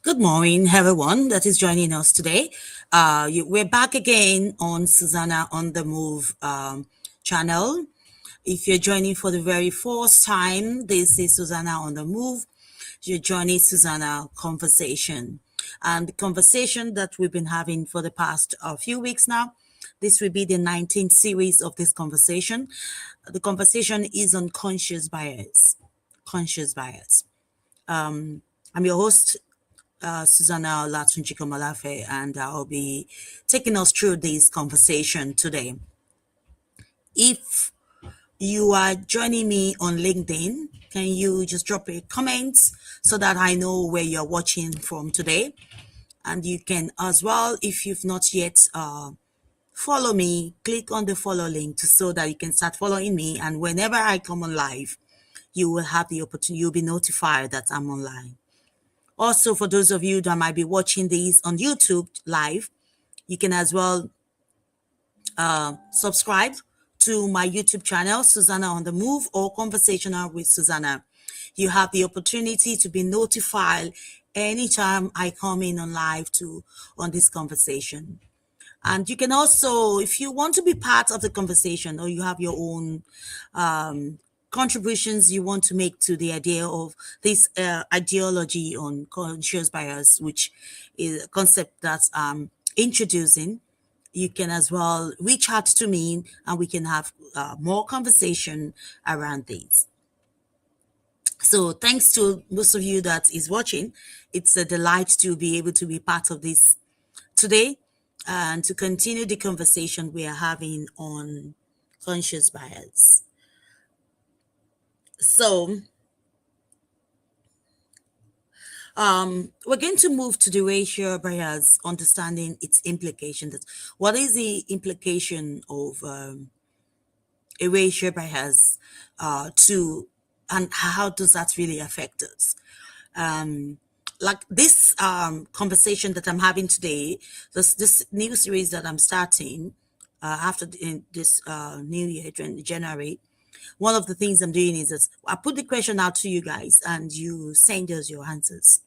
Good morning, everyone that is joining us today. We're back again on Susanna on the Move channel. If you're joining for the very first time, this is Susanna on the Move. You're joining Susanna Conversation. And the conversation that we've been having for the past few weeks now, this will be the 19th series of this conversation. The conversation is on conscious bias. Conscious bias. I'm your host, Susanna Latunchiko Malafe, and I'll be taking us through this conversation today. If you are joining me on LinkedIn, can you just drop a comment so that I know where you're watching from today? And you can as well, if you've not yet follow me, click on the follow link so that you can start following me. And whenever I come on live, you will have the opportunity, you'll be notified that I'm online. Also, for those of you that might be watching these on YouTube live, you can as well subscribe to my YouTube channel, Susanna on the Move or Conversational with Susanna. You have the opportunity to be notified anytime I come in on live on this conversation. And you can also, if you want to be part of the conversation or you have your own contributions you want to make to the idea of this ideology on conscious bias, which is a concept that I'm introducing, you can as well reach out to me and we can have more conversation around these. So thanks to most of you that is watching. It's a delight to be able to be part of this today and to continue the conversation we are having on conscious bias. So we're going to move to the racial bias, understanding its implications. What is the implication of a racial bias and how does that really affect us? Like this conversation that I'm having today, this new series that I'm starting after this new year, January, one of the things I'm doing is that I put the question out to you guys and you send us your answers.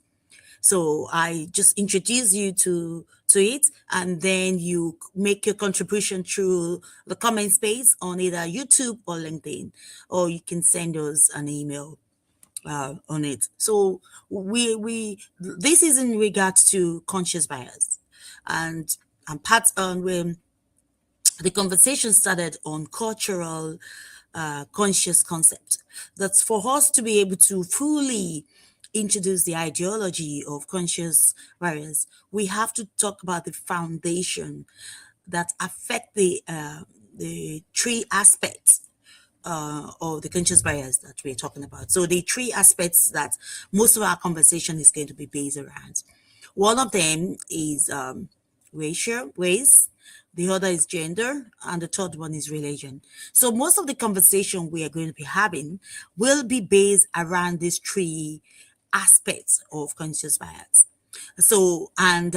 So I just introduce you to it, and then you make your contribution through the comment space on either YouTube or LinkedIn, or you can send us an email on it. So this is in regards to conscious bias, and part on when the conversation started on cultural conscious concept. That's for us to be able to fully introduce the ideology of conscious bias. We have to talk about the foundation that affect the three aspects of the conscious bias that we're talking about. So the three aspects that most of our conversation is going to be based around. One of them is race, the other is gender, and the third one is religion. So most of the conversation we are going to be having will be based around these three aspects of conscious bias. So, and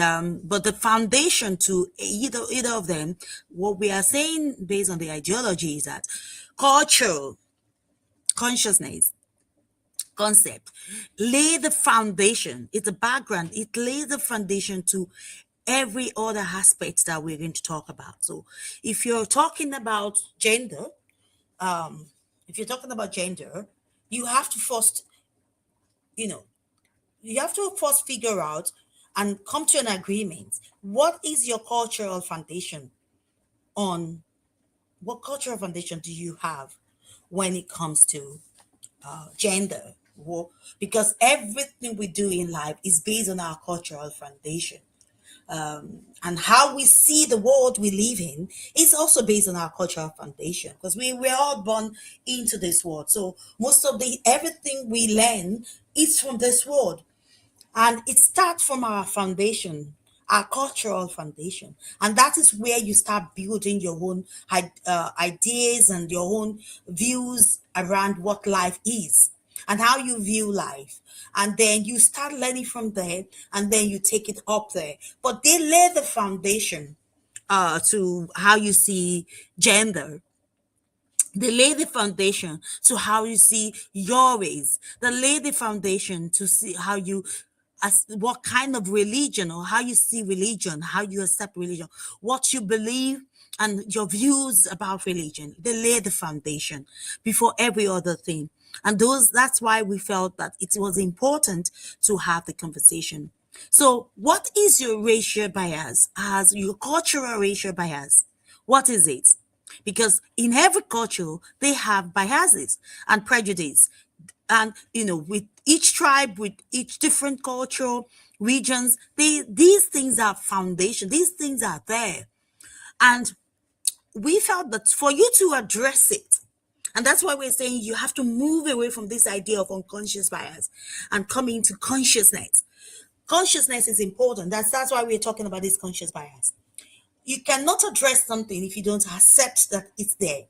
but the foundation to either of them, what we are saying based on the ideology is that cultural consciousness concept lay the foundation. It's a background. It lays the foundation to every other aspect that we're going to talk about. So if you're talking about gender, if you're talking about gender, you have to first, you have to first figure out and come to an agreement. What is your cultural foundation on what cultural foundation do you have when it comes to gender? Well, because everything we do in life is based on our cultural foundation. And how we see the world we live in is also based on our cultural foundation because we're all born into this world. So most of the everything we learn is from this world. And it starts from our foundation, our cultural foundation. And that is where you start building your own ideas and your own views around what life is and how you view life. And then you start learning from there and then you take it up there. But they lay the foundation to how you see gender. They lay the foundation to how you see your race. They lay the foundation to see how you as what kind of religion, or how you see religion, how you accept religion, what you believe, and your views about religion. They lay the foundation before every other thing. And that's why we felt that it was important to have the conversation. So, what is your racial bias? As your cultural racial bias, what is it? Because in every culture they have biases and prejudice, and with each tribe, with each different cultural regions, these things are foundation, these things are there. And we felt that for you to address it, and that's why we're saying you have to move away from this idea of unconscious bias and come into consciousness. Consciousness is important. That's why we're talking about this conscious bias. You cannot address something if you don't accept that it's there.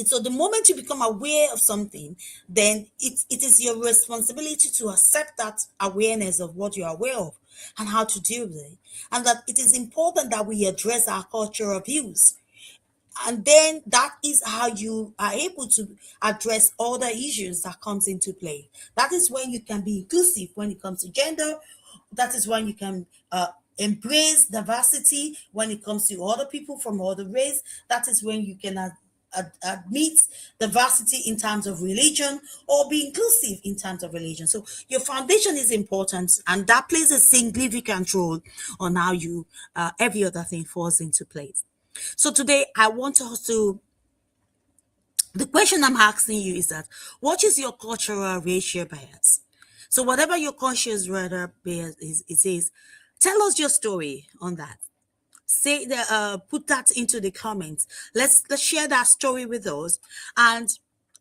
So the moment you become aware of something, then it is your responsibility to accept that awareness of what you're aware of and how to deal with it. And that it is important that we address our cultural views. And then that is how you are able to address all the issues that comes into play. That is when you can be inclusive when it comes to gender. That is when you can embrace diversity when it comes to other people from other race. That is when you can admit diversity in terms of religion, or be inclusive in terms of religion. So your foundation is important, and that plays a significant role on how you every other thing falls into place. So today I want us to, the question I'm asking you is that, what is your cultural racial bias? So whatever your conscious racial bias is, it says, tell us your story on that. Say that, put that into the comments. Let's share that story with us, and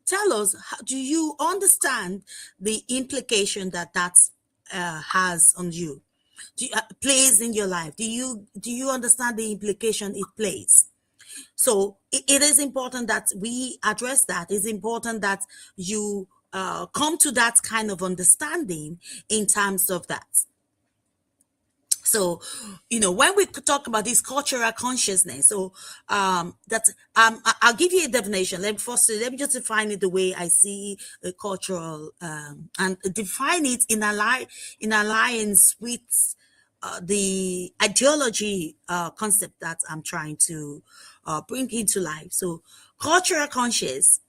tell us, do you understand the implication that has on you, plays in your life? Do you understand the implication it plays? So it is important that we address that. It's important that you come to that kind of understanding in terms of that. So, when we talk about this cultural consciousness, so I'll give you a definition. Let me just define it the way I see a cultural, and define it in alliance with the ideology concept that I'm trying to bring into life. So, cultural conscious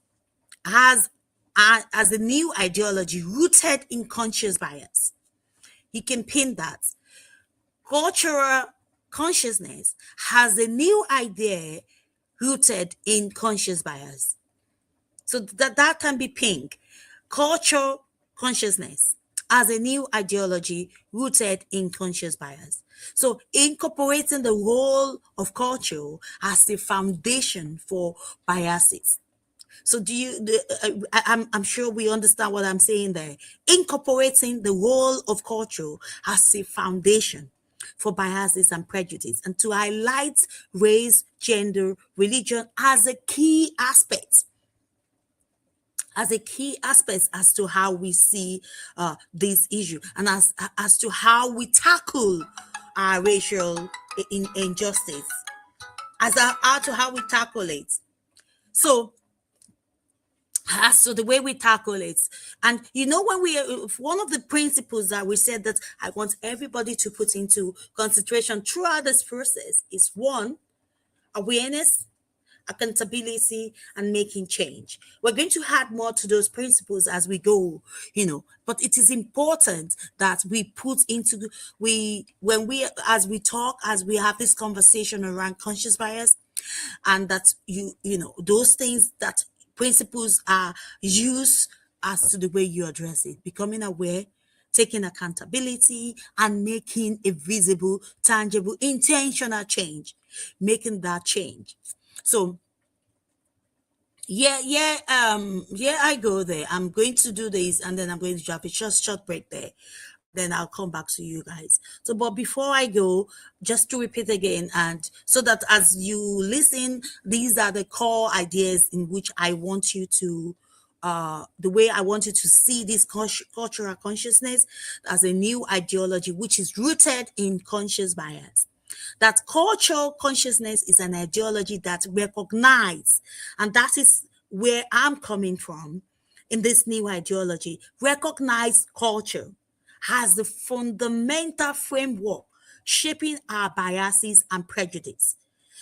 has as a new ideology rooted in conscious bias. You can pin that. Cultural consciousness has a new idea rooted in conscious bias. So that can be pink. Cultural consciousness as a new ideology rooted in conscious bias. So incorporating the role of culture as the foundation for biases. So I'm sure we understand what I'm saying there. Incorporating the role of culture as a foundation for biases and prejudice, and to highlight race, gender, religion as a key aspect, as to how we see this issue, and as to how we tackle our racial injustice, how we tackle it. So as to the way we tackle it. And when one of the principles that we said that I want everybody to put into consideration throughout this process is, one, awareness, accountability, and making change. We're going to add more to those principles as we go, but it is important that we put into as we talk, as we have this conversation around conscious bias, and that those things, that principles are used as to the way you address it, becoming aware, taking accountability, and making a visible, tangible, intentional change, making that change. So I go there. I'm going to do this, and then I'm going to drop a short break there. Then I'll come back to you guys. So, but before I go, just to repeat again, and so that as you listen, these are the core ideas in which I want you to, the way I want you to see this cultural consciousness as a new ideology, which is rooted in conscious bias. That cultural consciousness is an ideology that recognizes, and that is where I'm coming from in this new ideology, recognize culture has the fundamental framework shaping our biases and prejudice.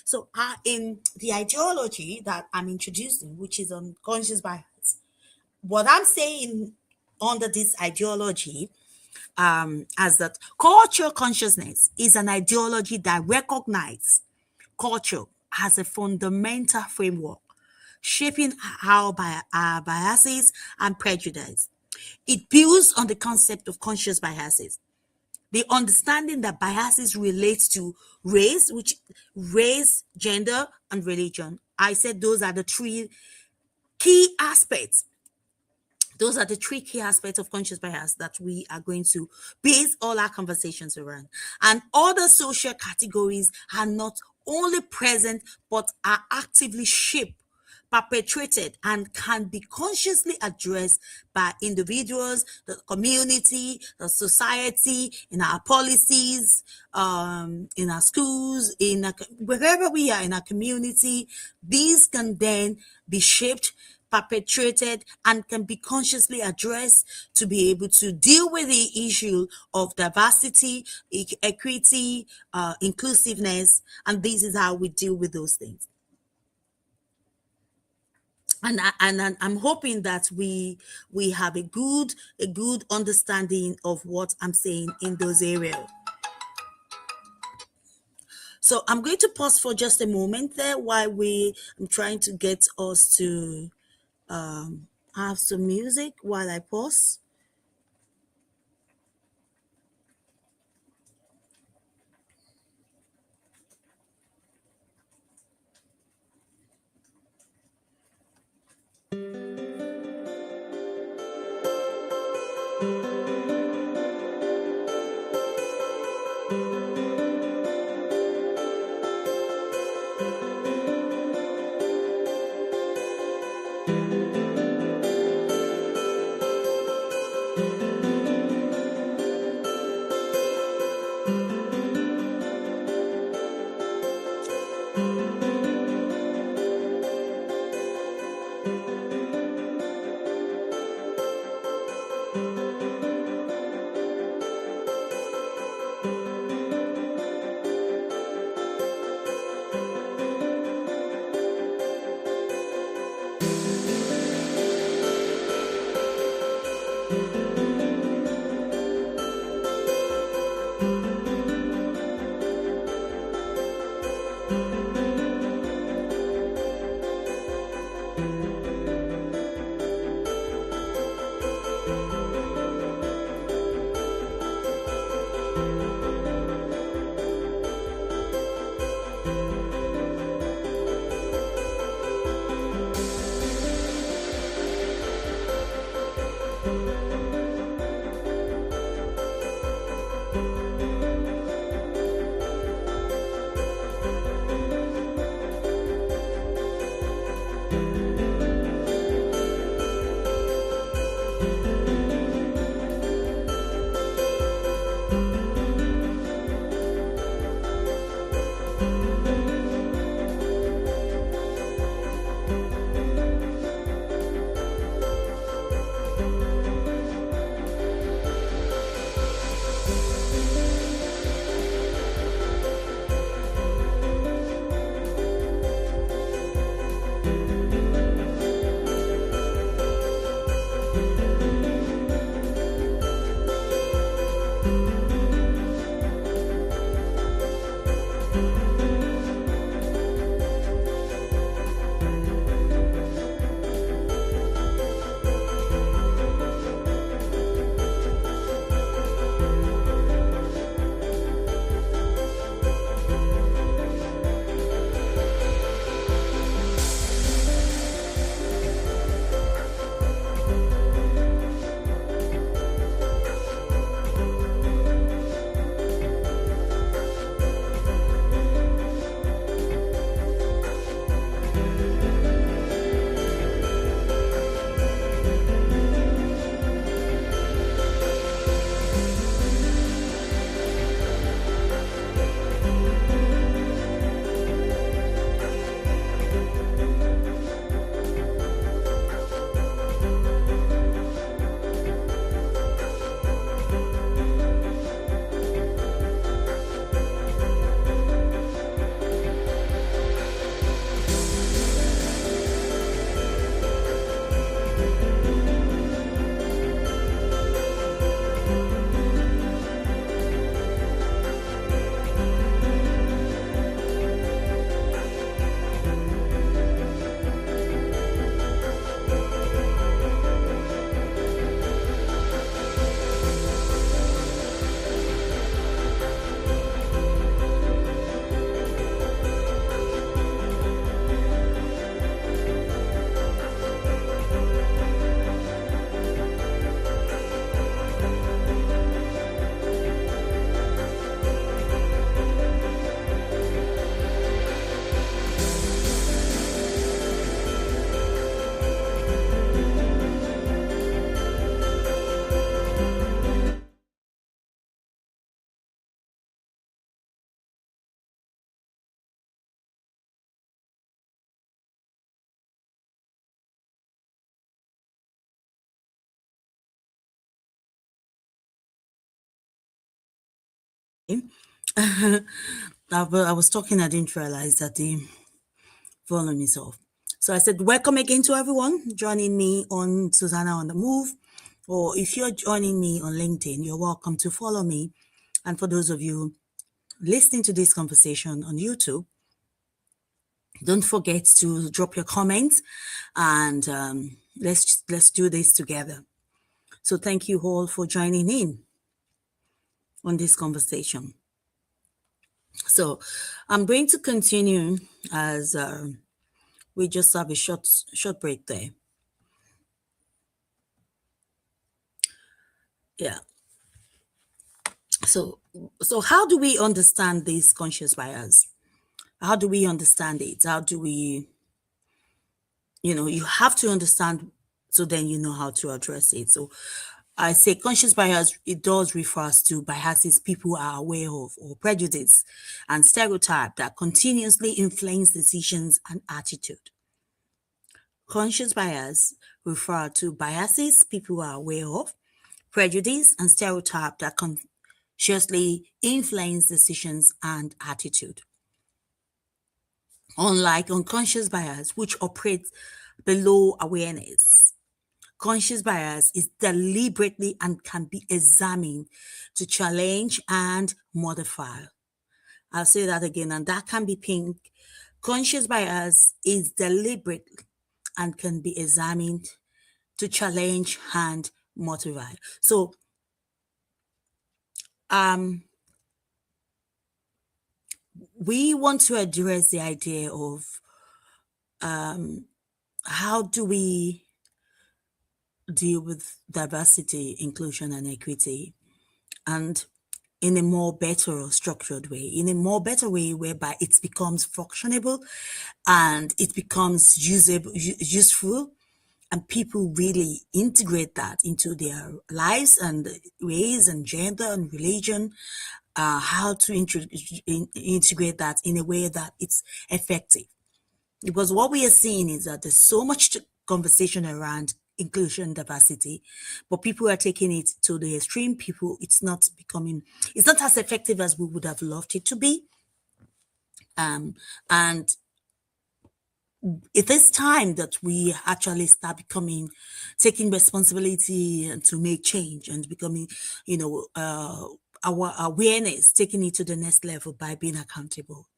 So, in the ideology that I'm introducing, which is unconscious bias, what I'm saying under this ideology as that cultural consciousness is an ideology that recognizes culture as a fundamental framework shaping our biases and prejudice. It builds on the concept of conscious biases, the understanding that biases relate to race, gender, and religion. I said those are the key aspects those are the three key aspects of conscious bias that we are going to base all our conversations around. And other social categories are not only present but are actively shaped, perpetuated, and can be consciously addressed by individuals, the community, the society, in our policies, in our schools, wherever we are in our community. These can then be shaped, perpetuated, and can be consciously addressed to be able to deal with the issue of diversity, equity, inclusiveness, and this is how we deal with those things. And I'm hoping that we have a good understanding of what I'm saying in those areas. So I'm going to pause for just a moment there while I'm trying to get us to have some music while I pause. I was talking, I didn't realize that the volume is off. So I said, welcome again to everyone joining me on Susanna on the Move. Or if you're joining me on LinkedIn, you're welcome to follow me. And for those of you listening to this conversation on YouTube, don't forget to drop your comments and let's do this together. So thank you all for joining in on this conversation. So I'm going to continue as we just have a short break there. Yeah. So how do we understand this conscious bias? How do we understand it? How do we, you have to understand so then you know how to address it. So I say conscious bias, it does refer to biases people are aware of or prejudice and stereotype that continuously influence decisions and attitude. Conscious bias refer to biases people are aware of, prejudice and stereotype that consciously influence decisions and attitude. Unlike unconscious bias, which operates below awareness, conscious bias is deliberately and can be examined to challenge and modify. I'll say that again, and that can be pink. Conscious bias is deliberate and can be examined to challenge and modify. So, we want to address the idea of how do we deal with diversity, inclusion, and equity, and in a more better or structured way, in a more better way whereby it becomes functionable and it becomes useful, and people really integrate that into their lives and race and gender and religion, how to integrate that in a way that it's effective. Because what we are seeing is that there's so much conversation around inclusion, diversity, but people are taking it to the extreme. It's not as effective as we would have loved it to be. And it is time that we actually start taking responsibility and to make change and becoming, our awareness, taking it to the next level by being accountable.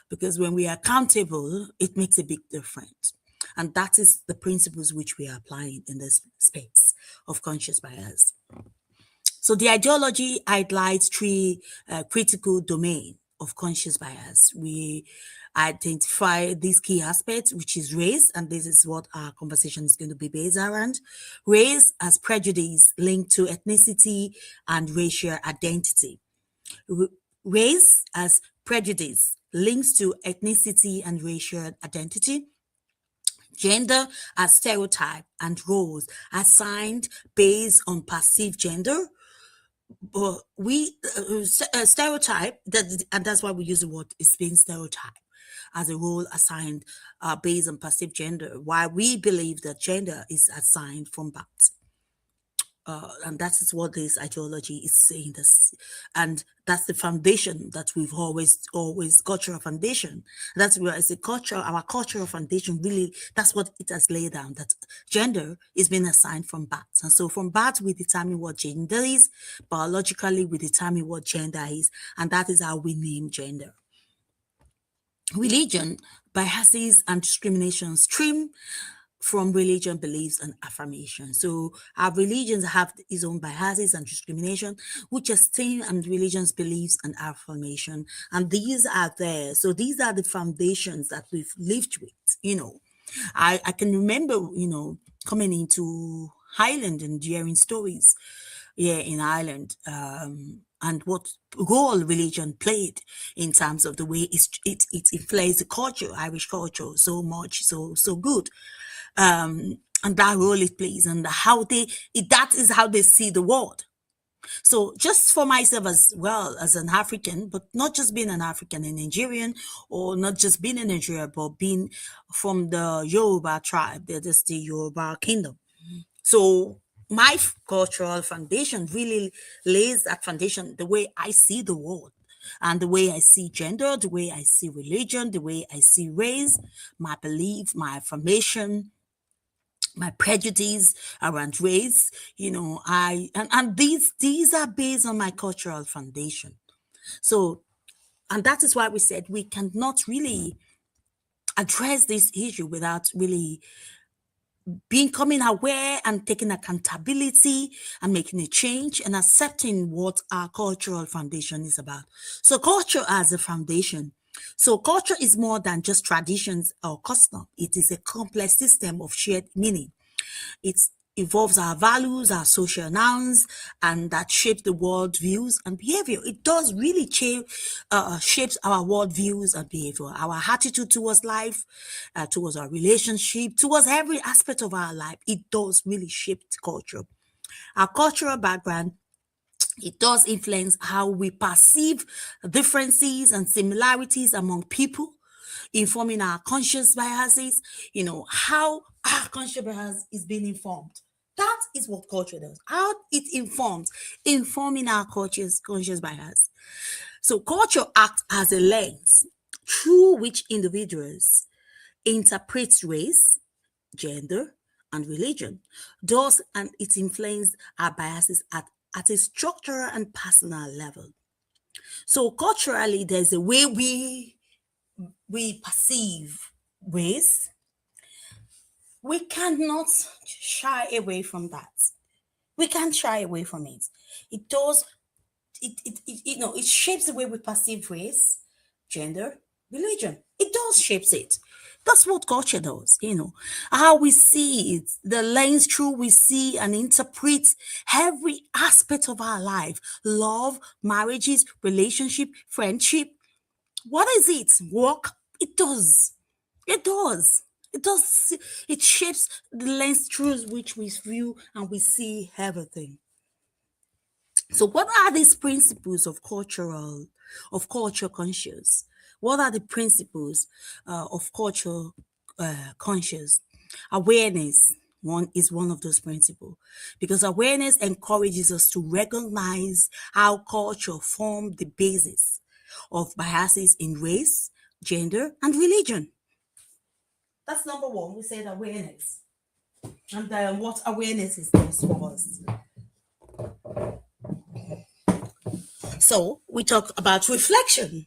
Because when we are accountable, it makes a big difference. And that is the principles which we are applying in this space of conscious bias. So the ideology highlights three critical domains of conscious bias. We identify these key aspects, which is race, and this is what our conversation is going to be based around. Race as prejudice linked to ethnicity and racial identity. Race as prejudice links to ethnicity and racial identity. Gender as stereotype and roles assigned based on perceived gender. But we stereotype that, and that's why we use the word is being stereotyped as a role assigned based on perceived gender. While we believe that gender is assigned from birth. And that is what this ideology is saying. And that's the foundation that we've always cultural foundation. That's where it's a culture, our cultural foundation really, that's what it has laid down, that gender is being assigned from birth. And so from birth, we determine what gender is. Biologically, we determine what gender is. And that is how we name gender. Religion, biases, and discrimination stream from religion, beliefs, and affirmation. So our religions have its own biases and discrimination, which are seen and religions, beliefs, and affirmation. And these are there. So these are the foundations that we've lived with, I can remember, coming into Ireland and hearing stories here in Ireland, and what role religion played in terms of the way it influenced the culture, Irish culture, so much, so good. And that role it plays and that is how they see the world. So just for myself as well as an African, but not just being an African and Nigerian, or not just being in Nigeria, but being from the Yoruba tribe, that is the Yoruba kingdom. So My cultural foundation really lays that foundation, the way I see the world and the way I see gender, the way I see religion, the way I see race, my belief, my affirmation, my prejudice around race. And these are based on my cultural foundation. So, and that is why we said we cannot really address this issue without really becoming aware and taking accountability and making a change and accepting what our cultural foundation is about. So, culture as a foundation. So, culture is more than just traditions or custom. It is a complex system of shared meaning. It involves our values, our social norms, and that shape the world views and behavior. It does really shapes our world views and behavior, our attitude towards life, towards our relationship, towards every aspect of our life. It does really shape the culture. Our cultural background, it does influence how we perceive differences and similarities among people, informing our conscious biases, how our conscious bias is being informed. That is what culture does. How it informs, informing our conscious bias. So culture acts as a lens through which individuals interpret race, gender, and religion. Thus, and it influences our biases at a structural and personal level. So culturally, there's a way we perceive race. We cannot shy away from that. We can't shy away from it. It does it shapes the way we perceive race, gender, religion. It does shapes it. That's what culture does, how we see it, the lens through we see and interpret every aspect of our life, love, marriages, relationship, friendship. What is it? Work? It does. It does. It does. It shapes the lens through which we view and we see everything. So, what are these principles of culture conscious? What are the principles of culture conscious? Awareness one of those principles, because awareness encourages us to recognize how culture form the basis of biases in race, gender, and religion. That's number one. We said awareness, and what awareness is does for us. So we talk about reflection.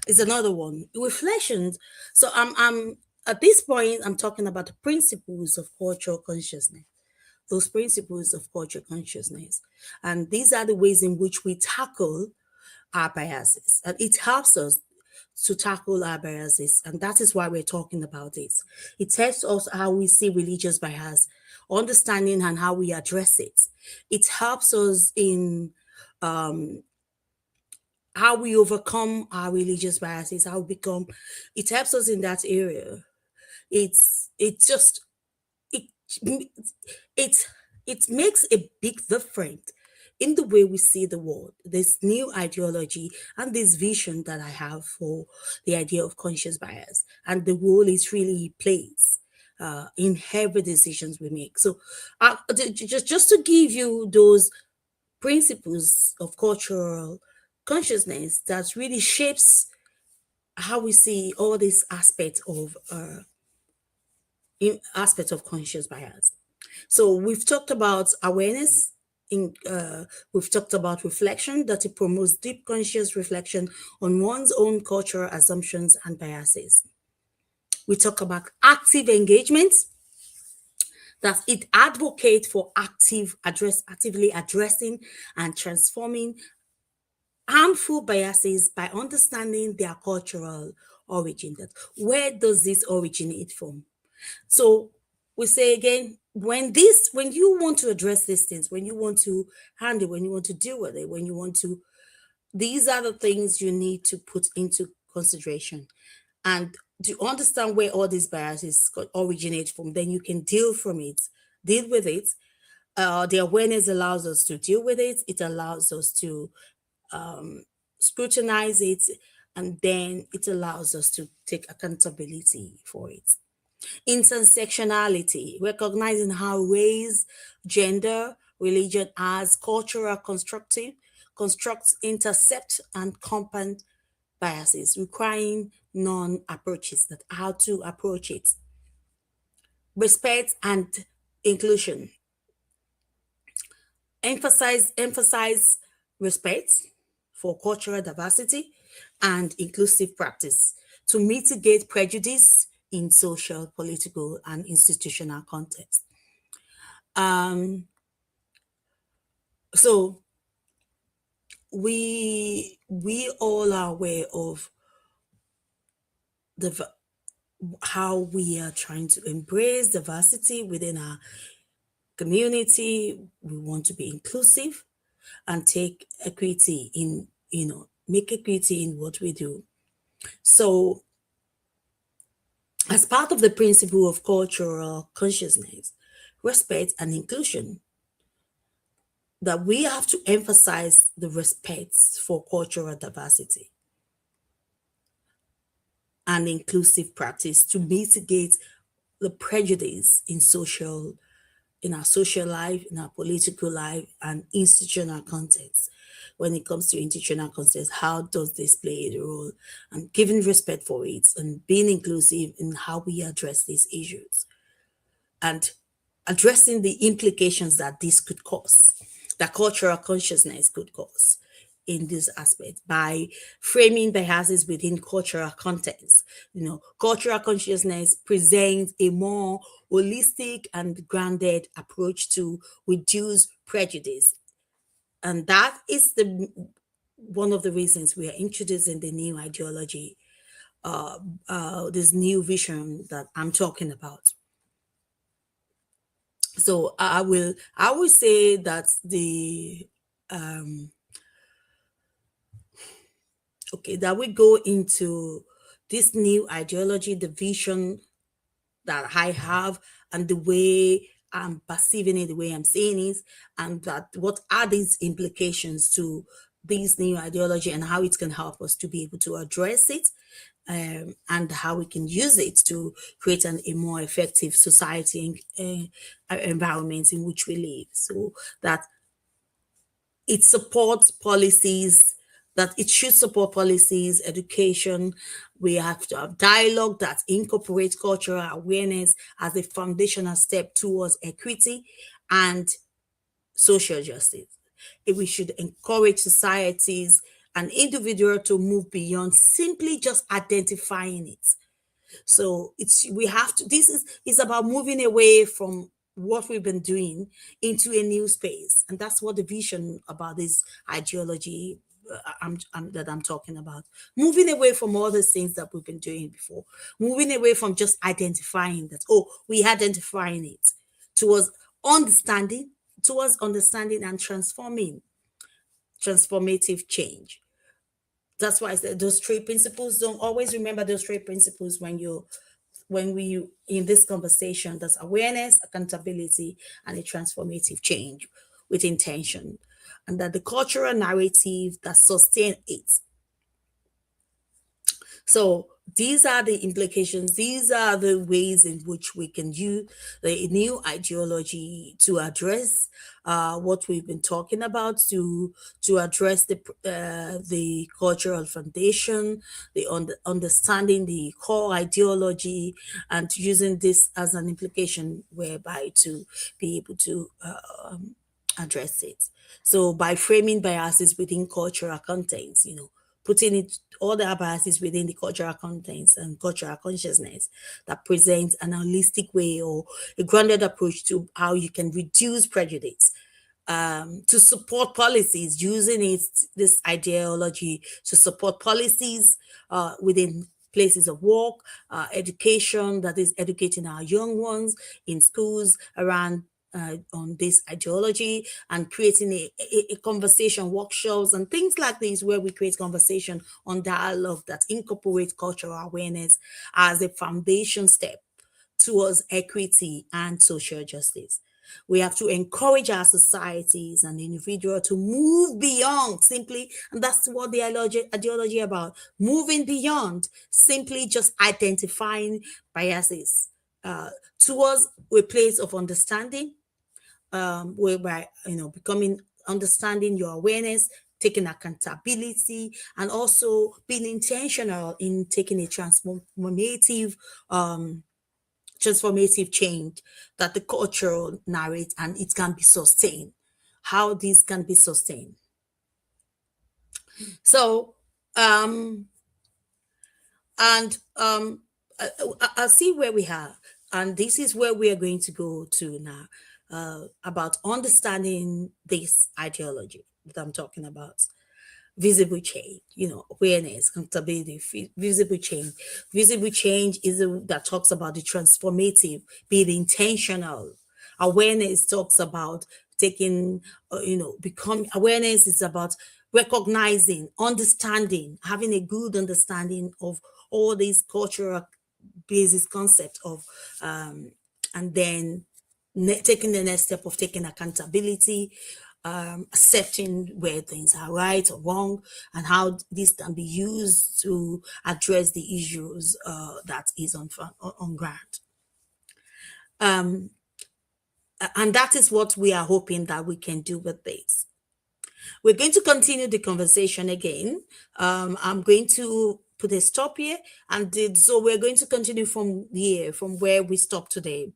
Is another one. Reflections. So I'm at this point I'm talking about the principles of cultural consciousness. Those principles of cultural consciousness. And these are the ways in which we tackle our biases. And it helps us to tackle our biases. And that is why we're talking about this. It tells us how we see religious bias, understanding and how we address it. It helps us in how we overcome our religious biases, how we become, it helps us in that area. It's just it it it makes a big difference in the way we see the world. This new ideology and this vision that I have for the idea of conscious bias and the role it really plays in every decisions we make. So, just to give you those principles of cultural consciousness that really shapes how we see all these aspects of conscious bias. So we've talked about awareness. We've talked about reflection, that it promotes deep conscious reflection on one's own cultural assumptions and biases. We talk about active engagement, that it advocates for actively addressing and transforming harmful biases by understanding their cultural origin. That where does this originate from? So we say again, when you want to address these things, when you want to handle, when you want to deal with it, when you want to, these are the things you need to put into consideration. And to understand where all these biases originate from, then you can deal with it. The awareness allows us to deal with it. It allows us to scrutinize it, and then it allows us to take accountability for it. Intersectionality, recognizing how race, gender, religion as cultural constructs intercept and compound biases, requiring non-approaches that how to approach it. Respect and inclusion. Emphasize respect for cultural diversity and inclusive practice to mitigate prejudice in social, political, and institutional context. So we all are aware of the how we are trying to embrace diversity within our community. We want to be inclusive and take equity in, make equity in what we do. So, as part of the principle of cultural consciousness, respect and inclusion, that we have to emphasize the respect for cultural diversity and inclusive practice to mitigate the prejudice in our social life, in our political life, and institutional context. When it comes to institutional context, how does this play a role? And giving respect for it and being inclusive in how we address these issues and addressing the implications that this could cause, that cultural consciousness could cause in this aspect by framing biases within cultural context. Cultural consciousness presents a more holistic and grounded approach to reduce prejudice. And that is the one of the reasons we are introducing the new ideology, this new vision that I'm talking about. So I will say that that we go into this new ideology, the vision that I have, and the way I'm perceiving it, the way I'm seeing it, and that what are these implications to this new ideology and how it can help us to be able to address it, and how we can use it to create a more effective society and environment in which we live. So that it supports policies, that it should support policies, education. We have to have dialogue that incorporates cultural awareness as a foundational step towards equity and social justice. We should encourage societies and individuals to move beyond simply just identifying it. So we have to, this is about moving away from what we've been doing into a new space. And that's what the vision about this ideology that I'm talking about. Moving away from all the things that we've been doing before. Moving away from just identifying that, oh, we identifying it, towards understanding, and transformative change. That's why I said those three principles. Don't always remember those three principles when we in this conversation. That's awareness, accountability, and a transformative change with intention, and that the cultural narrative that sustain it. So these are the implications. These are the ways in which we can use the new ideology to address what we've been talking about, to address the cultural foundation, the understanding the core ideology, and using this as an implication whereby to be able to address it. So by framing biases within cultural contexts, putting it all the biases within the cultural contents and cultural consciousness that presents an holistic way or a grounded approach to how you can reduce prejudice, to support policies, using this ideology to support policies within places of work, education, that is educating our young ones in schools around on this ideology, and creating a conversation workshops and things like this where we create conversation on dialogue that incorporates cultural awareness as a foundation step towards equity and social justice. We have to encourage our societies and individuals to move beyond simply, and that's what the ideology about, moving beyond simply just identifying biases towards a place of understanding, whereby becoming understanding your awareness, taking accountability, and also being intentional in taking a um, transformative change that the culture narrates, and it can be sustained. How this can be sustained. So, um, and I'll see where we are, and this is where we are going to go to now, about understanding this ideology that I'm talking about. Visible change, awareness, accountability, visible change. Visible change is that talks about the transformative, being intentional. Awareness talks about taking, become awareness is about recognizing, understanding, having a good understanding of all these cultural basis concept of, and then taking the next step of taking accountability, accepting where things are right or wrong, and how this can be used to address the issues that is on ground. And that is what we are hoping that we can do with this. We're going to continue the conversation again. I'm going to put a stop here, and so we're going to continue from here, from where we stopped today.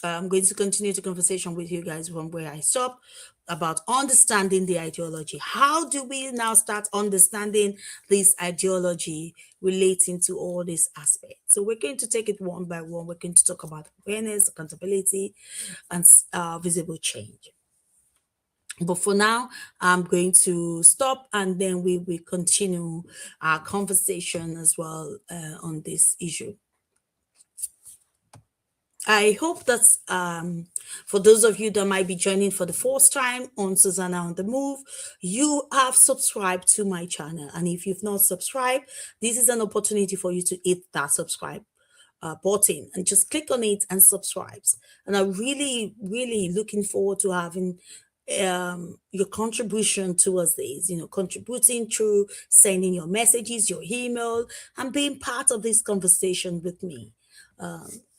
I'm going to continue the conversation with you guys from where I stopped, about understanding the ideology. How do we now start understanding this ideology relating to all these aspects? So we're going to take it one by one. We're going to talk about awareness, accountability, and visible change. But for now, I'm going to stop, and then we will continue our conversation as well on this issue. I hope that for those of you that might be joining for the first time on Susanna on the Move, you have subscribed to my channel. And if you've not subscribed, this is an opportunity for you to hit that subscribe button and just click on it and subscribe. And I'm really, really looking forward to having your contribution towards this, contributing through sending your messages, your email, and being part of this conversation with me.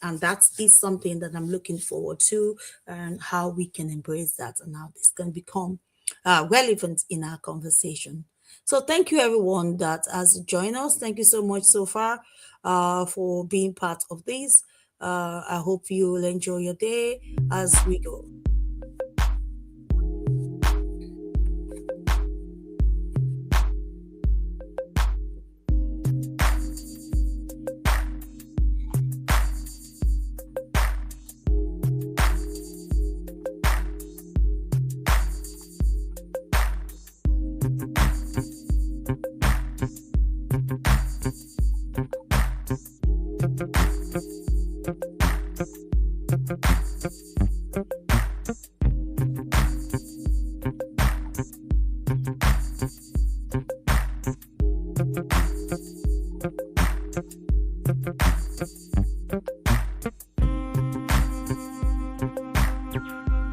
And that is something that I'm looking forward to, and how we can embrace that and how this can become relevant in our conversation. So thank you everyone that has joined us. Thank you so much so far for being part of this. I hope you will enjoy your day as we go.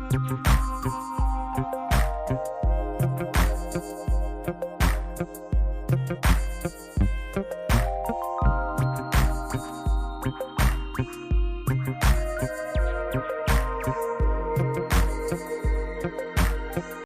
Thank you.